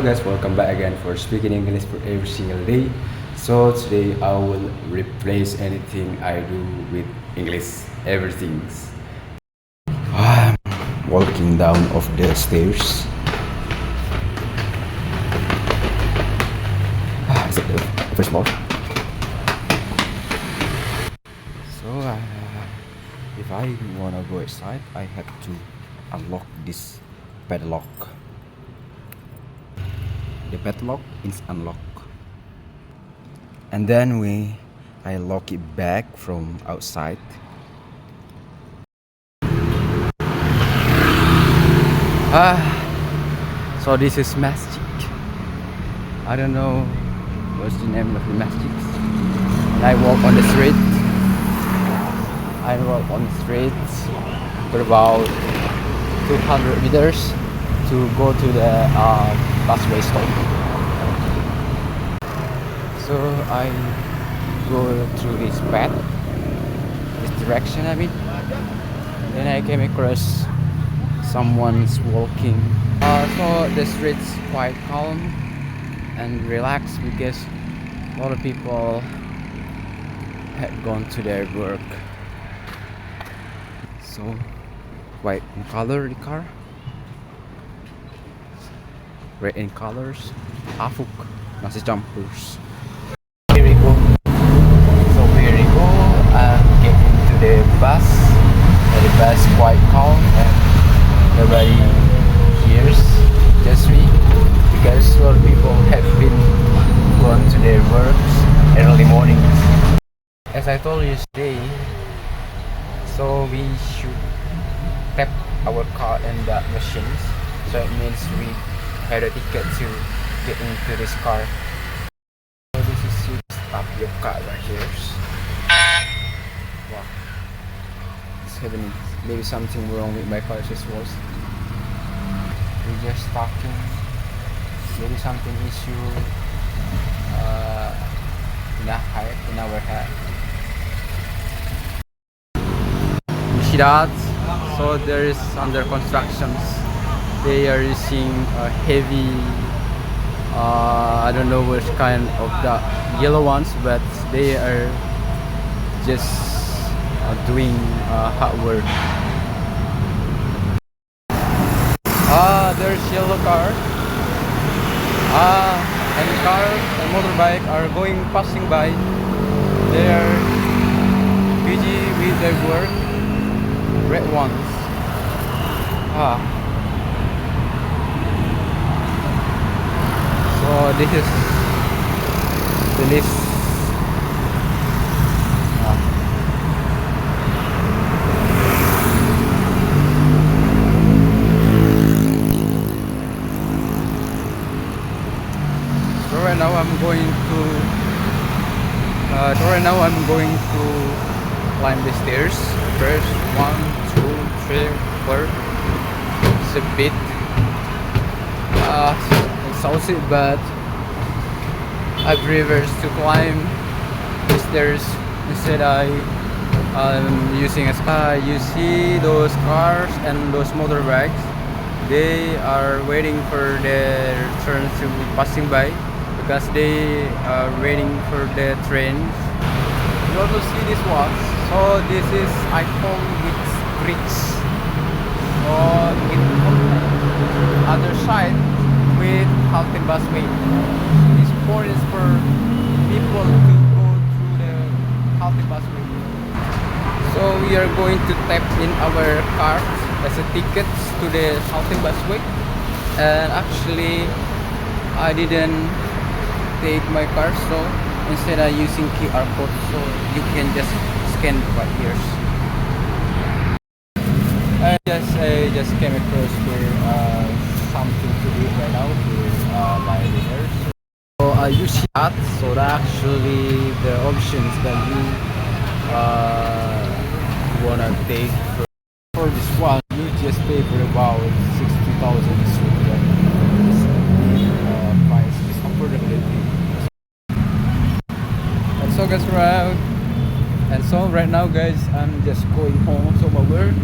guys, welcome back again for speaking English for every single day. So today I will replace anything I do with English, everything. I'm walking down of the stairs. Is it the first floor? So if I wanna go inside, I have to unlock this padlock. The padlock is unlocked, and then I lock it back from outside. So this is masjid. I don't know what's the name of the masjid. And I walk on the street. For about 200 meters to go to the busway stop. So I go through this path, this direction. Then I came across someone's walking. So the street's quite calm and relaxed because a lot of people had gone to their work. So white in color, the car. Red in colors. Afuk nasi campurs. Here we go. So here we go. Get into the bus. The bus quite calm and nobody hears. Just me, because a lot of people have been gone to their works early morning. As I told you yesterday, so we should tap our card in that machines. So it means we had a ticket to get into this car. So this is you stop your car right here. Wow, it's happening. Maybe something wrong with my car just was. We're just talking. Maybe something issue in our head. You see that? So there is under constructions. They are using a heavy, I don't know which kind of the yellow ones, but they are just doing hard work. There's yellow car, and car and motorbike are passing by. They are busy with their work. Red ones. So this is the list. So right now I'm going to climb the stairs. First, 1, 2, 3, 4. It's a bit exhausted, but I prefer to climb the stairs instead I'm using a car. You see those cars and those motorbikes, they are waiting for their turn to be passing by because they are waiting for the train. You also see this one. So this is icon with bricks. So it other side with halting busway. This board is for people to go through the halting busway. So we are going to tap in our card as a ticket to the halting busway. And actually, I didn't take my card, so instead I'm using QR code, so you can just scan right here. I just came across for something to do right now to my dinner. So I use that. So that actually the options that you wanna take for this one, you just pay for about 60,000. Price is affordability. And so right now guys, I'm just going home to my work.